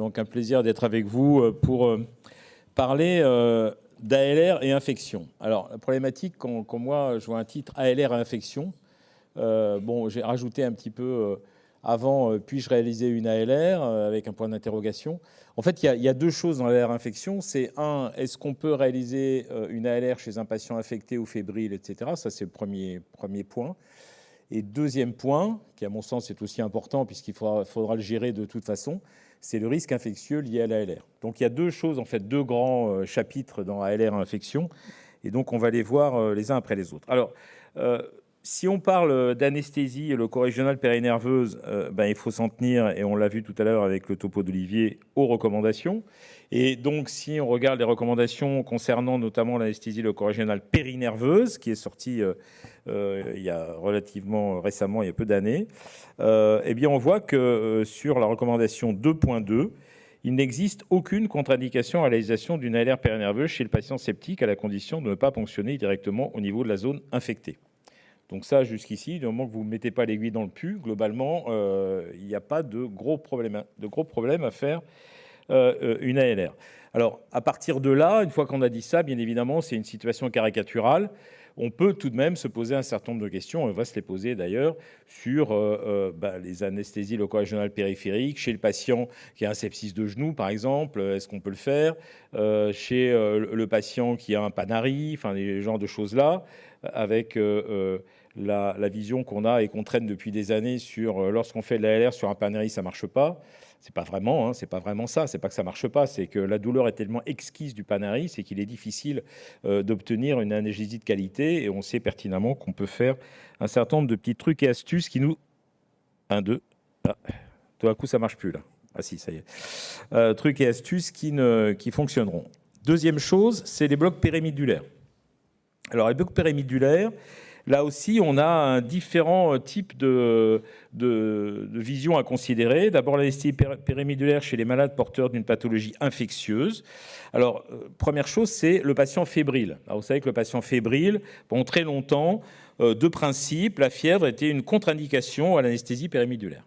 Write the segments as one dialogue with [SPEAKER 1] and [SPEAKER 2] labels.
[SPEAKER 1] Donc un plaisir d'être avec vous pour parler d'ALR et infection. Alors la problématique, quand moi je vois un titre ALR et infection, bon, j'ai rajouté un petit peu avant, puis-je réaliser une ALR avec un point d'interrogation. En fait, il y a deux choses dans l'ALR infection. C'est un, est-ce qu'on peut réaliser une ALR chez un patient infecté ou fébrile, etc. Ça, c'est le premier point. Et deuxième point, qui à mon sens est aussi important puisqu'il faudra le gérer de toute façon, c'est le risque infectieux lié à l'ALR. Donc il y a deux choses, en fait, deux grands chapitres dans ALR infection, et donc on va les voir les uns après les autres. Alors, si on parle d'anesthésie locaux-régionale périnerveuse, il faut s'en tenir, et on l'a vu tout à l'heure avec le topo d'Olivier, aux recommandations. Et donc, si on regarde les recommandations concernant notamment l'anesthésie locaux-régionale périnerveuse, qui est sortie il y a relativement récemment, il y a peu d'années, eh bien on voit que sur la recommandation 2.2, il n'existe aucune contre-indication à la réalisation d'une ALR périnerveuse chez le patient septique à la condition de ne pas ponctionner directement au niveau de la zone infectée. Donc ça, jusqu'ici, du moment que vous ne mettez pas l'aiguille dans le pu, globalement, il n'y a pas de gros problèmes à faire une ALR. Alors, à partir de là, une fois qu'on a dit ça, bien évidemment, c'est une situation caricaturale. On peut tout de même se poser un certain nombre de questions, on va se les poser d'ailleurs, sur les anesthésies loco-régionales périphériques, chez le patient qui a un sepsis de genou par exemple, est-ce qu'on peut le faire, chez le patient qui a un Panari, enfin les genres de choses-là, avec la vision qu'on a et qu'on traîne depuis des années sur lorsqu'on fait de l'ALR sur un Panari, ça ne marche pas. C'est pas vraiment ça. C'est pas que ça marche pas, c'est que la douleur est tellement exquise du Panari, c'est qu'il est difficile d'obtenir une analgésie de qualité. Et on sait pertinemment qu'on peut faire un certain nombre de petits trucs et astuces qui nous... tout à coup, ça marche plus là. Ah si, ça y est. Trucs et astuces qui fonctionneront. Deuxième chose, c'est les blocs périmidulaires. Alors, les blocs périmidulaires, là aussi, on a un différent type de vision à considérer. D'abord, l'anesthésie périmidulaire chez les malades porteurs d'une pathologie infectieuse. Alors, première chose, c'est le patient fébrile. Alors, vous savez que le patient fébrile, pendant très longtemps, de principe, la fièvre était une contre-indication à l'anesthésie périmidulaire.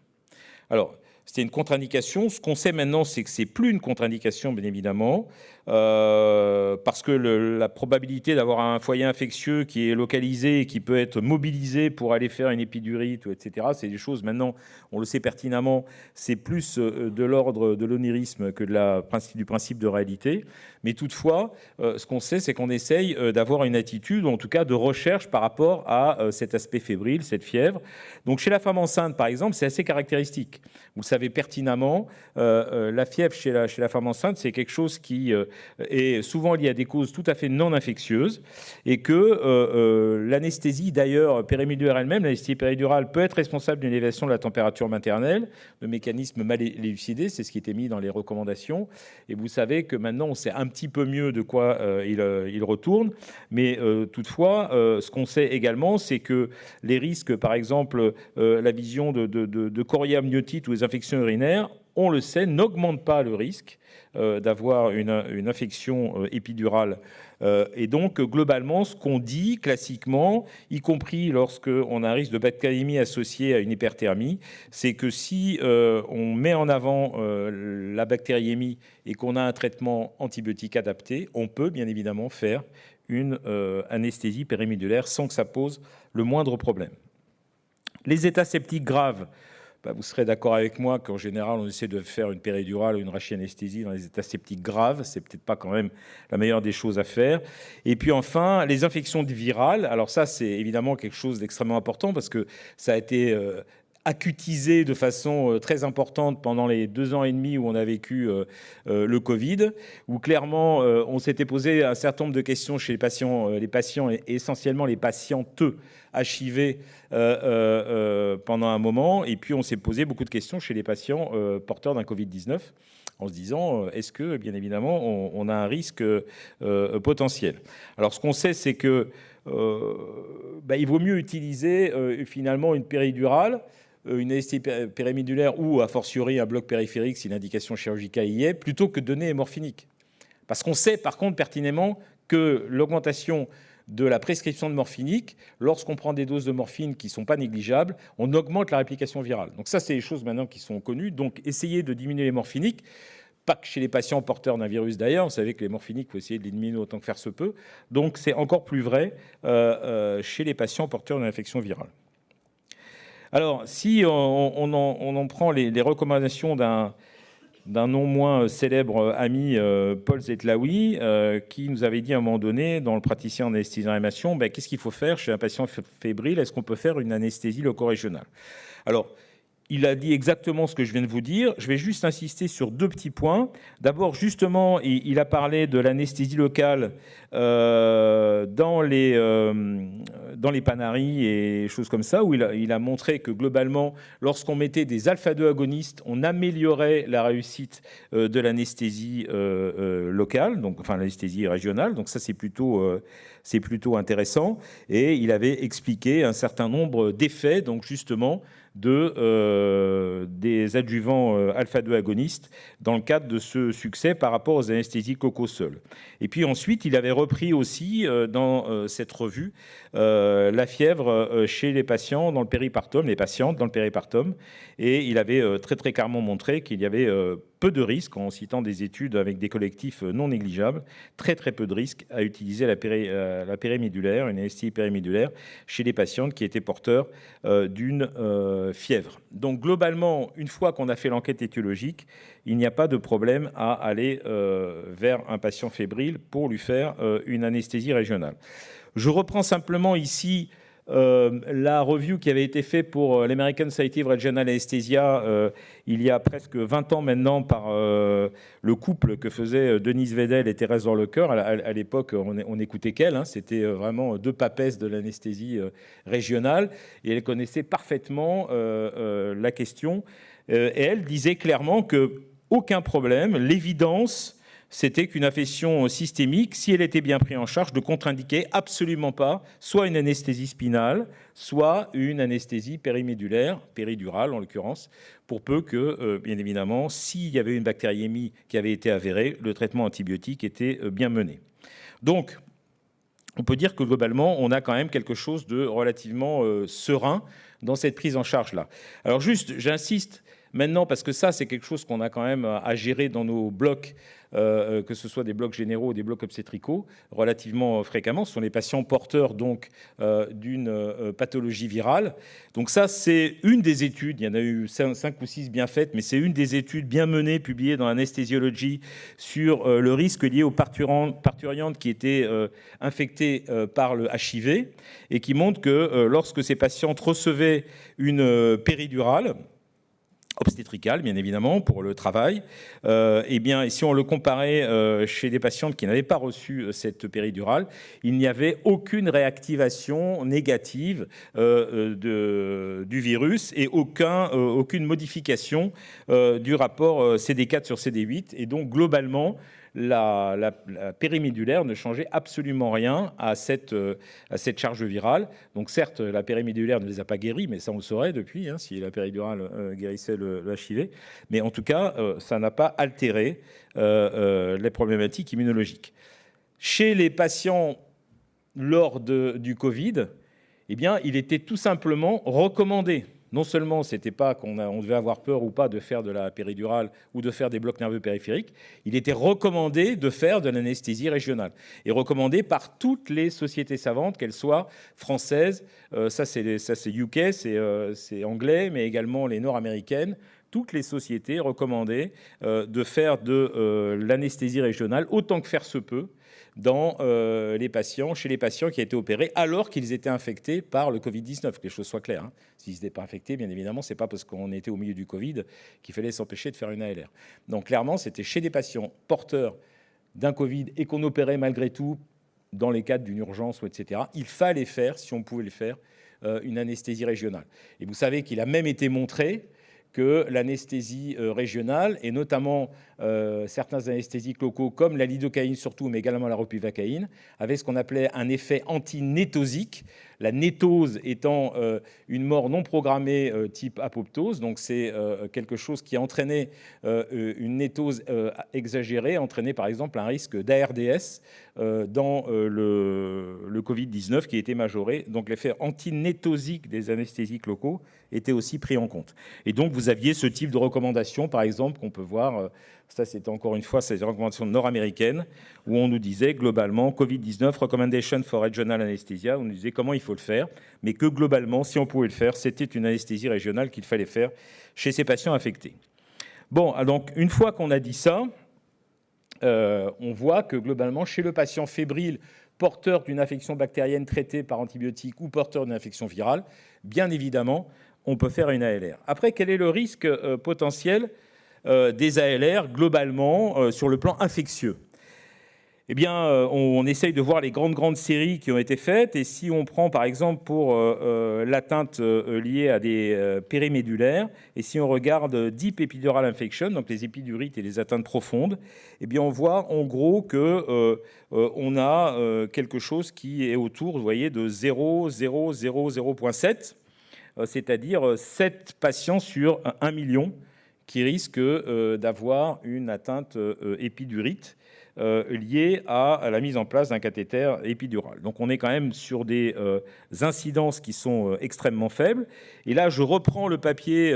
[SPEAKER 1] Alors, c'était une contre-indication. Ce qu'on sait maintenant, c'est que c'est plus une contre-indication, bien évidemment, parce que la probabilité d'avoir un foyer infectieux qui est localisé et qui peut être mobilisé pour aller faire une épidurite, etc., c'est des choses, maintenant, on le sait pertinemment, c'est plus de l'ordre de l'onirisme que du principe de réalité. Mais toutefois, ce qu'on sait, c'est qu'on essaye d'avoir une attitude, ou en tout cas de recherche par rapport à cet aspect fébrile, cette fièvre. Donc chez la femme enceinte, par exemple, c'est assez caractéristique. Vous savez pertinemment, la fièvre chez la femme enceinte, c'est quelque chose qui est souvent lié à des causes tout à fait non infectieuses et que l'anesthésie, d'ailleurs, périmidulaire elle-même, l'anesthésie péridurale peut être responsable d'une élévation de la température maternelle. Le mécanisme mal élucidé, c'est ce qui était mis dans les recommandations. Et vous savez que maintenant, on sait un petit peu mieux de quoi il retourne. Mais toutefois, ce qu'on sait également, c'est que les risques, par exemple, la vision de choréamniotite ou les infections urinaires, on le sait, n'augmente pas le risque d'avoir une infection épidurale. Et donc, globalement, ce qu'on dit classiquement, y compris lorsqu'on a un risque de bactériémie associé à une hyperthermie, c'est que si on met en avant la bactériémie et qu'on a un traitement antibiotique adapté, on peut bien évidemment faire une anesthésie périmidulaire sans que ça pose le moindre problème. Les états septiques graves, vous serez d'accord avec moi qu'en général, on essaie de faire une péridurale ou une rachianesthésie dans les états septiques graves. C'est peut-être pas quand même la meilleure des choses à faire. Et puis enfin, les infections virales. Alors ça, c'est évidemment quelque chose d'extrêmement important parce que ça a été acutisé de façon très importante pendant les 2 ans et demi où on a vécu le Covid, où clairement on s'était posé un certain nombre de questions chez les patients et essentiellement les patientes HIV pendant un moment, et puis on s'est posé beaucoup de questions chez les patients porteurs d'un Covid-19 en se disant est-ce que, bien évidemment, on a un risque potentiel. Alors ce qu'on sait, c'est que il vaut mieux utiliser finalement une péridurale, une anesthésie périmidulaire ou, a fortiori, un bloc périphérique si l'indication chirurgicale y est, plutôt que de donner morphinique. Parce qu'on sait, par contre, pertinemment que l'augmentation de la prescription de morphinique, lorsqu'on prend des doses de morphine qui ne sont pas négligeables, on augmente la réplication virale. Donc ça, c'est des choses maintenant qui sont connues. Donc, essayer de diminuer les morphiniques, pas que chez les patients porteurs d'un virus d'ailleurs. Vous savez que les morphiniques, il faut essayer de l'éliminer autant que faire se peut. Donc c'est encore plus vrai chez les patients porteurs d'une infection virale. Alors, si on en prend les recommandations d'un non moins célèbre ami, Paul Zetlaoui, qui nous avait dit à un moment donné, dans le praticien en anesthésie-réanimation, qu'est-ce qu'il faut faire chez un patient fébrile? Est-ce qu'on peut faire une anesthésie loco-régionale? Alors, il a dit exactement ce que je viens de vous dire. Je vais juste insister sur deux petits points. D'abord, justement, il a parlé de l'anesthésie locale dans les panaries et choses comme ça, où il a montré que globalement, lorsqu'on mettait des alpha-2 agonistes, on améliorait la réussite de l'anesthésie locale, donc enfin l'anesthésie régionale. Donc ça, c'est plutôt intéressant. Et il avait expliqué un certain nombre d'effets, donc justement, des adjuvants alpha-2 agonistes dans le cadre de ce succès par rapport aux anesthésies locaux seules. Et puis ensuite, il avait repris aussi dans cette revue la fièvre chez les patients dans le péripartum, les patientes dans le péripartum, et il avait très très clairement montré qu'il y avait peu de risques, en citant des études avec des collectifs non négligeables, très très peu de risques à utiliser la périmidulaire, une anesthésie périmidulaire, chez les patientes qui étaient porteurs d'une fièvre. Donc globalement, une fois qu'on a fait l'enquête étiologique, il n'y a pas de problème à aller vers un patient fébrile pour lui faire une anesthésie régionale. Je reprends simplement ici la review qui avait été faite pour l'American Society of Regional Anesthesia il y a presque 20 ans maintenant par le couple que faisaient Denise Wedel et Thérèse Horlecker. À l'époque, on n'écoutait qu'elle, hein, c'était vraiment deux papesses de l'anesthésie régionale et elle connaissait parfaitement la question. Et elle disait clairement que aucun problème, l'évidence c'était qu'une affection systémique, si elle était bien prise en charge, ne contre-indiquait absolument pas soit une anesthésie spinale, soit une anesthésie périmidulaire, péridurale en l'occurrence, pour peu que, bien évidemment, s'il y avait une bactériémie qui avait été avérée, le traitement antibiotique était bien mené. Donc, on peut dire que globalement, on a quand même quelque chose de relativement serein dans cette prise en charge-là. Alors juste, j'insiste maintenant, parce que ça, c'est quelque chose qu'on a quand même à gérer dans nos blocs, que ce soit des blocs généraux ou des blocs obstétricaux, relativement fréquemment. Ce sont les patients porteurs donc d'une pathologie virale. Donc ça, c'est une des études, il y en a eu 5 ou 6 bien faites, mais c'est une des études bien menées, publiées dans Anesthesiology, sur le risque lié aux parturientes qui étaient infectées par le HIV, et qui montre que lorsque ces patientes recevaient une péridurale, obstétricale, bien évidemment, pour le travail. Eh bien, si on le comparait chez des patientes qui n'avaient pas reçu cette péridurale, il n'y avait aucune réactivation négative du virus et aucune modification du rapport CD4 sur CD8. Et donc, globalement, la périmidulaire ne changeait absolument rien à cette charge virale. Donc certes, la périmidulaire ne les a pas guéris, mais ça on le saurait depuis, hein, si la péridurale guérissait le HIV. Mais en tout cas, ça n'a pas altéré les problématiques immunologiques. Chez les patients lors du Covid, eh bien, il était tout simplement recommandé. Non seulement c'était pas on devait avoir peur ou pas de faire de la péridurale ou de faire des blocs nerveux périphériques, il était recommandé de faire de l'anesthésie régionale. Et recommandé par toutes les sociétés savantes, qu'elles soient françaises, ça c'est UK, c'est anglais, mais également les nord-américaines. Toutes les sociétés recommandaient de faire de l'anesthésie régionale autant que faire se peut dans chez les patients qui étaient opérés alors qu'ils étaient infectés par le Covid-19, que les choses soient claires. Hein. S'ils n'étaient pas infectés, bien évidemment, ce n'est pas parce qu'on était au milieu du Covid qu'il fallait s'empêcher de faire une ALR. Donc clairement, c'était chez des patients porteurs d'un Covid et qu'on opérait malgré tout dans les cadres d'une urgence, etc. Il fallait faire, si on pouvait le faire, une anesthésie régionale. Et vous savez qu'il a même été montré que l'anesthésie régionale, et notamment certains anesthésiques locaux comme la lidocaïne surtout, mais également la ropivacaïne, avaient ce qu'on appelait un effet antinétosique, la nétose étant une mort non programmée type apoptose. Donc c'est quelque chose qui entraînait une nétose exagérée, entraînait par exemple un risque d'ARDS dans le Covid-19 qui était majoré. Donc l'effet antinétosique des anesthésiques locaux était aussi pris en compte. Et donc vous aviez ce type de recommandation, par exemple, qu'on peut voir Ça, c'était encore une fois ces recommandations nord-américaines où on nous disait globalement Covid-19, Recommendation for Regional Anesthesia, on nous disait comment il faut le faire, mais que globalement, si on pouvait le faire, c'était une anesthésie régionale qu'il fallait faire chez ces patients infectés. Bon, donc une fois qu'on a dit ça, on voit que globalement, chez le patient fébrile, porteur d'une infection bactérienne traitée par antibiotiques ou porteur d'une infection virale, bien évidemment, on peut faire une ALR. Après, quel est le risque potentiel des ALR globalement sur le plan infectieux? Eh bien, on essaye de voir les grandes séries qui ont été faites. Et si on prend, par exemple, pour l'atteinte liée à des périmédulaires, et si on regarde Deep Epidural Infection, donc les épidurites et les atteintes profondes, eh bien, on voit en gros que on a quelque chose qui est autour, vous voyez, de 0,000,7, c'est-à-dire 7 patients sur 1 million qui risquent d'avoir une atteinte épidurite liée à la mise en place d'un cathéter épidural. Donc on est quand même sur des incidences qui sont extrêmement faibles. Et là, je reprends le papier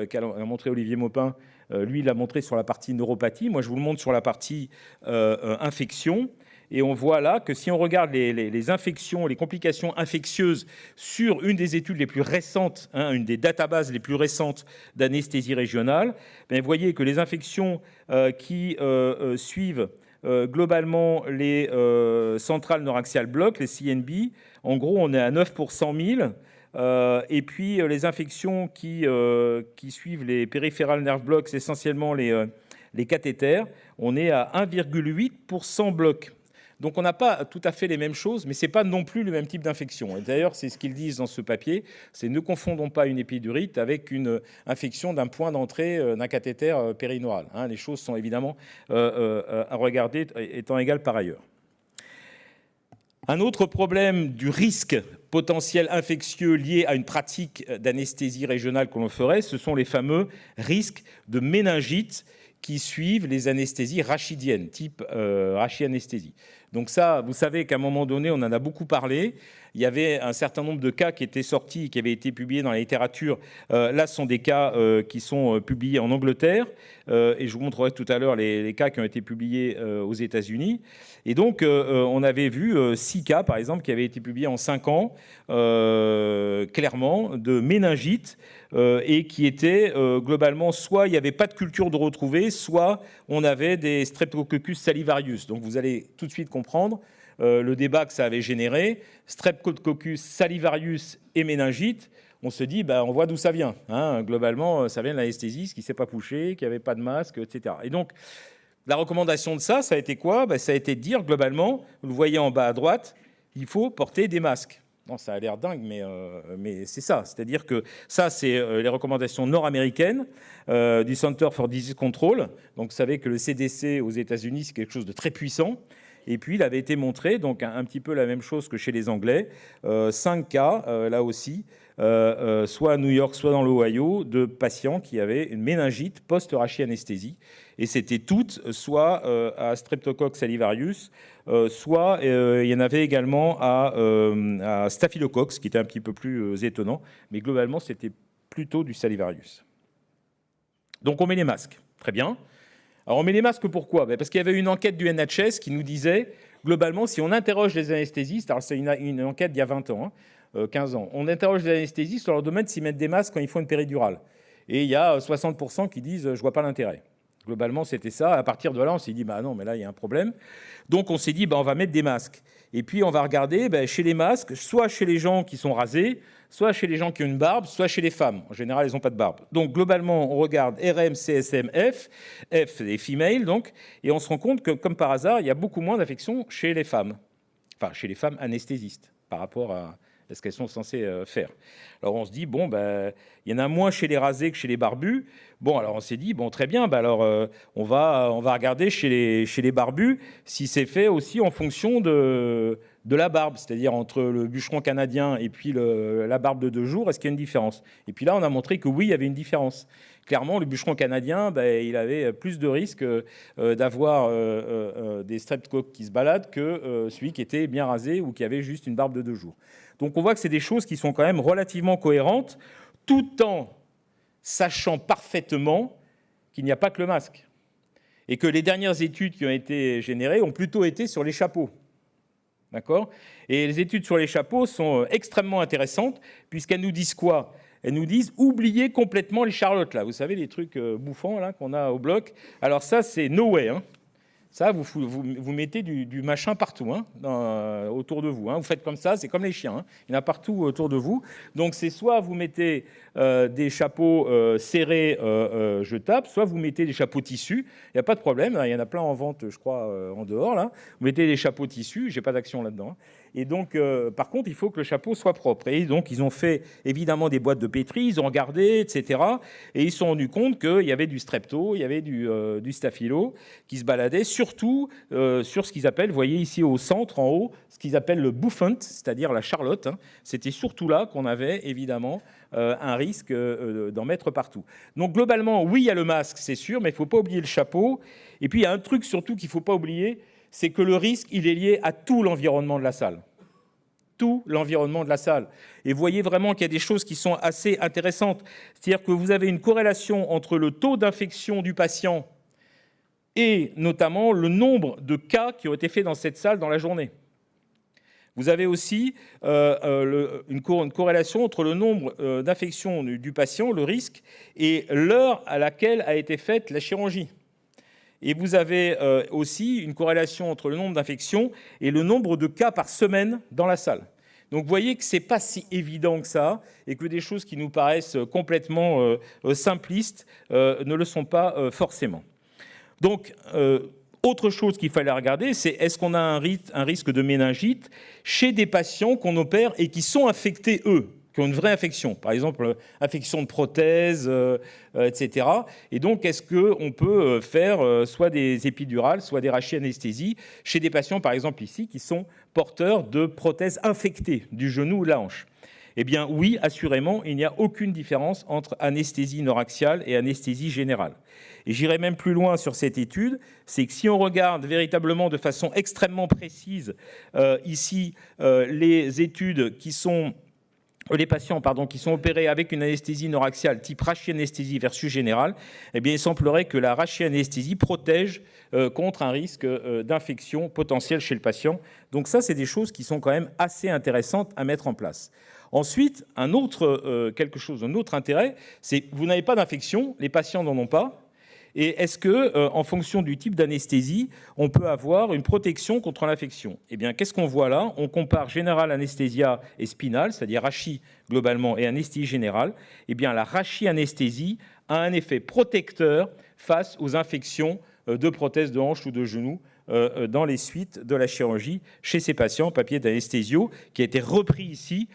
[SPEAKER 1] qu'a montré Olivier Maupin. Lui, il l'a montré sur la partie neuropathie. Moi, je vous le montre sur la partie infection. Et on voit là que si on regarde les infections, les complications infectieuses sur une des études les plus récentes, une des databases les plus récentes d'anesthésie régionale, vous voyez que les infections qui suivent globalement les centrales neuraxial block, les CNB, en gros, on est à 9 pour 100 000. Et puis les infections qui suivent les périphéral nerve blocks, essentiellement les cathéters, on est à 1,8 pour 100 blocs. Donc on n'a pas tout à fait les mêmes choses, mais ce n'est pas non plus le même type d'infection. Et d'ailleurs, c'est ce qu'ils disent dans ce papier, c'est ne confondons pas une épidurite avec une infection d'un point d'entrée d'un cathéter périneural. Les choses sont évidemment à regarder étant égales par ailleurs. Un autre problème du risque potentiel infectieux lié à une pratique d'anesthésie régionale que l'on ferait, ce sont les fameux risques de méningite qui suivent les anesthésies rachidiennes, type rachianesthésie. Donc ça, vous savez qu'à un moment donné, on en a beaucoup parlé. Il y avait un certain nombre de cas qui étaient sortis, qui avaient été publiés dans la littérature. Là, ce sont des cas qui sont publiés en Angleterre. Et je vous montrerai tout à l'heure les cas qui ont été publiés aux États-Unis. Et donc, on avait vu 6 cas, par exemple, qui avaient été publiés en 5 ans, clairement, de méningite, et qui étaient globalement, soit il n'y avait pas de culture de retrouver, soit on avait des Streptococcus salivarius. Donc, vous allez tout de suite comprendre le débat que ça avait généré. Streptococcus salivarius et méningite, on se dit, on voit d'où ça vient. Globalement, ça vient de l'anesthésie, qui ne s'est pas couché, qui n'avait pas de masque, etc. Et donc, la recommandation de ça a été quoi? Ça a été de dire, globalement, vous le voyez en bas à droite, il faut porter des masques. Non, ça a l'air dingue, mais c'est ça. C'est-à-dire que ça, c'est les recommandations nord-américaines du Center for Disease Control. Donc, vous savez que le CDC aux États-Unis, c'est quelque chose de très puissant. Et puis, il avait été montré, donc un petit peu la même chose que chez les Anglais, 5 cas, là aussi, soit à New York, soit dans l'Ohio, de patients qui avaient une méningite post-rachianesthésie. Et c'était toutes, soit à Streptococcus salivarius, soit il y en avait également à Staphylococcus, qui était un petit peu plus étonnant. Mais globalement, c'était plutôt du salivarius. Donc, on met les masques. Très bien. Alors, on met les masques pourquoi? Parce qu'il y avait une enquête du NHS qui nous disait, globalement, si on interroge les anesthésistes, alors c'est une enquête d'il y a 20 ans, 15 ans, on interroge les anesthésistes sur leur domaine s'ils mettent des masques quand ils font une péridurale. Et il y a 60% qui disent « je ne vois pas l'intérêt ». Globalement, c'était ça. À partir de là, on s'est dit « non, mais là, il y a un problème ». Donc, on s'est dit « on va mettre des masques ». Et puis, on va regarder chez les masques, soit chez les gens qui sont rasés, soit chez les gens qui ont une barbe, soit chez les femmes. En général, elles n'ont pas de barbe. Donc, globalement, on regarde RM, CSM, F. F, les females, donc. Et on se rend compte que, comme par hasard, il y a beaucoup moins d'infections chez les femmes. Enfin, chez les femmes anesthésistes, par rapport à ce qu'elles sont censées faire. Alors, on se dit, il y en a moins chez les rasés que chez les barbus. Bon, alors on s'est dit, très bien, on va regarder chez les barbus si c'est fait aussi en fonction de la barbe, c'est-à-dire entre le bûcheron canadien et puis la barbe de 2 jours, est-ce qu'il y a une différence? Et puis là, on a montré que oui, il y avait une différence. Clairement, le bûcheron canadien, il avait plus de risques d'avoir des streptocoques qui se baladent que celui qui était bien rasé ou qui avait juste une barbe de 2 jours. Donc on voit que c'est des choses qui sont quand même relativement cohérentes, tout en sachant parfaitement qu'il n'y a pas que le masque. et que les dernières études qui ont été générées ont plutôt été sur les chapeaux. D'accord ? Et les études sur les chapeaux sont extrêmement intéressantes, puisqu'elles nous disent quoi ? Elles nous disent, oubliez complètement les charlottes, là. Vous savez, les trucs bouffants là, qu'on a au bloc. Alors ça, c'est no way, hein. Ça, vous mettez du machin partout, hein, autour de vous. Hein. Vous faites comme ça, c'est comme les chiens. Hein. Il y en a partout autour de vous. Donc, c'est soit vous mettez des chapeaux serrés jetables, soit vous mettez des chapeaux tissus. Il n'y a pas de problème. Il y en a plein en vente, je crois, en dehors. Là. Vous mettez des chapeaux tissus. Je n'ai pas d'action là-dedans. Hein. Et donc, par contre, il faut que le chapeau soit propre. Et donc, ils ont fait évidemment des boîtes de pétri, ils ont regardé, etc. Et ils se sont rendus compte qu'il y avait du strepto, il y avait du staphylo qui se baladait, surtout sur ce qu'ils appellent, vous voyez ici au centre, en haut, ce qu'ils appellent le bouffant, c'est-à-dire la charlotte. Hein. C'était surtout là qu'on avait évidemment un risque d'en mettre partout. Donc, globalement, oui, il y a le masque, c'est sûr, mais il ne faut pas oublier le chapeau. Et puis, il y a un truc surtout qu'il ne faut pas oublier, c'est que le risque, il est lié à tout l'environnement de la salle. Tout l'environnement de la salle. Et vous voyez vraiment qu'il y a des choses qui sont assez intéressantes. C'est-à-dire que vous avez une corrélation entre le taux d'infection du patient et notamment le nombre de cas qui ont été faits dans cette salle dans la journée. Vous avez aussi une corrélation entre le nombre d'infections du patient, le risque, et l'heure à laquelle a été faite la chirurgie. Et vous avez aussi une corrélation entre le nombre d'infections et le nombre de cas par semaine dans la salle. Donc vous voyez que ce n'est pas si évident que ça et que des choses qui nous paraissent complètement simplistes ne le sont pas forcément. Donc, autre chose qu'il fallait regarder, c'est est-ce qu'on a un risque de méningite chez des patients qu'on opère et qui sont infectés, eux, qui ont une vraie infection, par exemple, infection de prothèse, etc. Et donc, est-ce qu'on peut faire soit des épidurales, soit des rachianesthésies chez des patients, par exemple ici, qui sont porteurs de prothèses infectées du genou ou de la hanche ? Eh bien oui, assurément, il n'y a aucune différence entre anesthésie noraxiale et anesthésie générale. Et j'irai même plus loin sur cette étude, c'est que si on regarde véritablement de façon extrêmement précise ici les études qui sont... les patients qui sont opérés avec une anesthésie noraxiale type rachianesthésie versus générale, eh bien, il semblerait que la rachianesthésie protège contre un risque d'infection potentielle chez le patient. Donc ça, c'est des choses qui sont quand même assez intéressantes à mettre en place. Ensuite, un autre intérêt, c'est que vous n'avez pas d'infection, les patients n'en ont pas. Et est-ce que, en fonction du type d'anesthésie, on peut avoir une protection contre l'infection ? Eh bien, qu'est-ce qu'on voit là ? On compare général anesthésia et spinal, c'est-à-dire rachi globalement et anesthésie générale. Eh bien, la rachianesthésie a un effet protecteur face aux infections de prothèses de hanche ou de genou dans les suites de la chirurgie chez ces patients, papier d'anesthésio, qui a été repris ici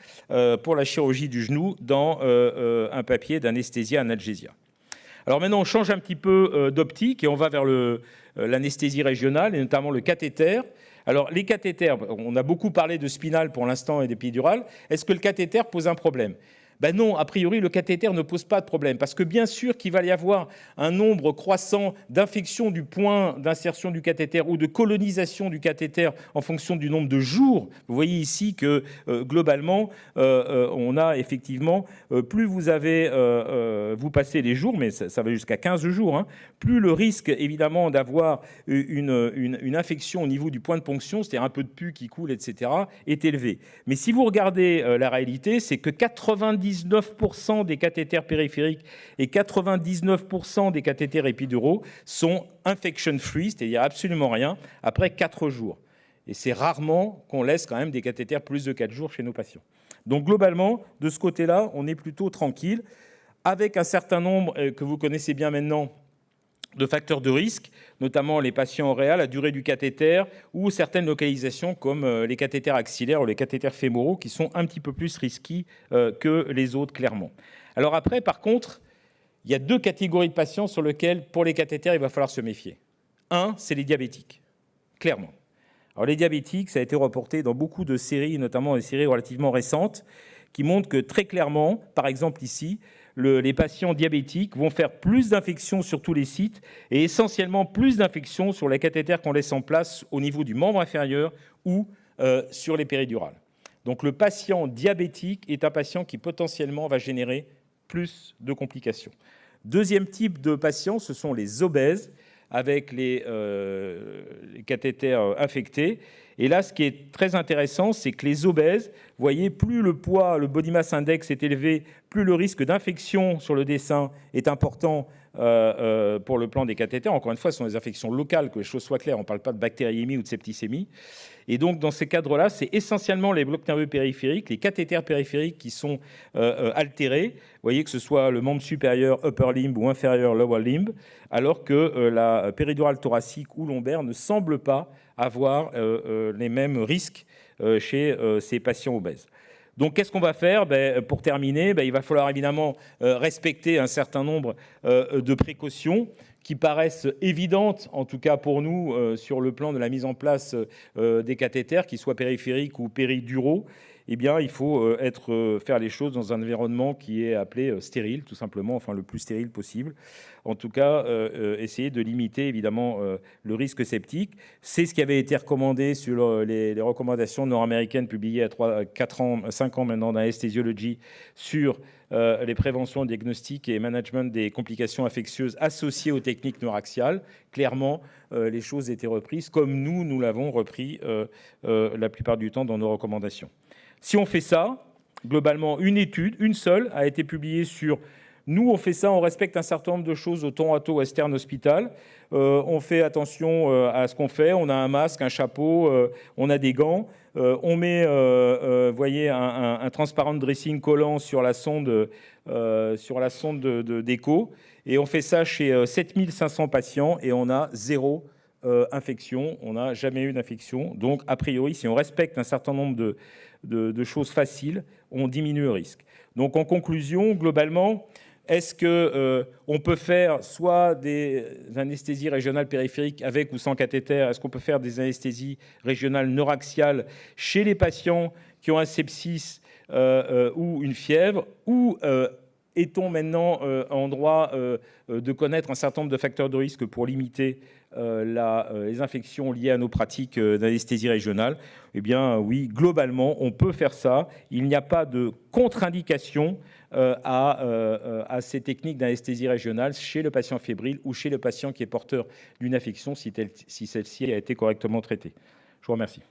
[SPEAKER 1] pour la chirurgie du genou dans un papier d'anesthésia analgésia. Alors maintenant, on change un petit peu d'optique et on va vers l'anesthésie régionale et notamment le cathéter. Alors les cathéters, on a beaucoup parlé de spinal pour l'instant et d'épidural. Est-ce que le cathéter pose un problème ? Ben non, a priori, le cathéter ne pose pas de problème parce que bien sûr qu'il va y avoir un nombre croissant d'infections du point d'insertion du cathéter ou de colonisation du cathéter en fonction du nombre de jours. Vous voyez ici que globalement, on a effectivement, plus vous avez, vous passez les jours, mais ça va jusqu'à 15 jours, hein, plus le risque évidemment d'avoir une infection au niveau du point de ponction, c'est-à-dire un peu de pus qui coule, etc., est élevé. Mais si vous regardez la réalité, c'est que 99% des cathéters périphériques et 99% des cathéters épiduraux sont infection-free, c'est-à-dire absolument rien, après 4 jours. Et c'est rarement qu'on laisse quand même des cathéters plus de 4 jours chez nos patients. Donc globalement, de ce côté-là, on est plutôt tranquille, avec un certain nombre que vous connaissez bien maintenant de facteurs de risque, notamment les patients réels, la durée du cathéter ou certaines localisations comme les cathéters axillaires ou les cathéters fémoraux qui sont un petit peu plus risqués que les autres, clairement. Alors après, par contre, il y a 2 catégories de patients sur lesquels, pour les cathéters, il va falloir se méfier. Un, c'est les diabétiques, clairement. Alors les diabétiques, ça a été reporté dans beaucoup de séries, notamment des séries relativement récentes, qui montrent que très clairement, par exemple ici, les patients diabétiques vont faire plus d'infections sur tous les sites et essentiellement plus d'infections sur les cathéters qu'on laisse en place au niveau du membre inférieur ou sur les péridurales. Donc le patient diabétique est un patient qui potentiellement va générer plus de complications. Deuxième type de patients, ce sont les obèses. avec les cathéters infectés. Et là, ce qui est très intéressant, c'est que les obèses, vous voyez, plus le poids, le body mass index est élevé, plus le risque d'infection sur le dessin est important pour le plan des cathéters. Encore une fois, ce sont des infections locales, que les choses soient claires. On ne parle pas de bactériémie ou de septicémie. Et donc, dans ces cadres-là, c'est essentiellement les blocs nerveux périphériques, les cathéters périphériques qui sont altérés. Vous voyez, que ce soit le membre supérieur, upper limb, ou inférieur, lower limb, alors que la péridurale thoracique ou lombaire ne semble pas avoir les mêmes risques chez ces patients obèses. Donc, qu'est-ce qu'on va faire? Pour terminer, il va falloir évidemment respecter un certain nombre de précautions qui paraissent évidentes, en tout cas pour nous, sur le plan de la mise en place des cathéters, qu'ils soient périphériques ou périduraux. Eh bien, il faut faire les choses dans un environnement qui est appelé stérile, tout simplement, enfin le plus stérile possible. En tout cas, essayer de limiter évidemment le risque septique. C'est ce qui avait été recommandé sur les recommandations nord-américaines publiées à 5 ans maintenant dans Anesthesiology sur les préventions, diagnostics et management des complications infectieuses associées aux techniques neuraxiales. Clairement, les choses étaient reprises comme nous l'avons repris la plupart du temps dans nos recommandations. Si on fait ça, globalement, une étude, une seule, a été publiée sur... Nous, on fait ça, on respecte un certain nombre de choses au Toronto Western Hospital. On fait attention à ce qu'on fait. On a un masque, un chapeau, on a des gants. On met, vous voyez, un transparent dressing collant sur la sonde d'écho. Et on fait ça chez 7500 patients et on a 0 infection. On n'a jamais eu d'infection. Donc, a priori, si on respecte un certain nombre de choses faciles, on diminue le risque. Donc, en conclusion, globalement, est-ce qu'on peut faire soit des anesthésies régionales périphériques avec ou sans cathéter? Est-ce qu'on peut faire des anesthésies régionales neuraxiales chez les patients qui ont un sepsis ou une fièvre? Ou est-on maintenant en droit de connaître un certain nombre de facteurs de risque pour limiter les infections liées à nos pratiques d'anesthésie régionale? Eh bien oui, globalement, on peut faire ça. Il n'y a pas de contre-indication à ces techniques d'anesthésie régionale chez le patient fébrile ou chez le patient qui est porteur d'une infection si celle-ci a été correctement traitée. Je vous remercie.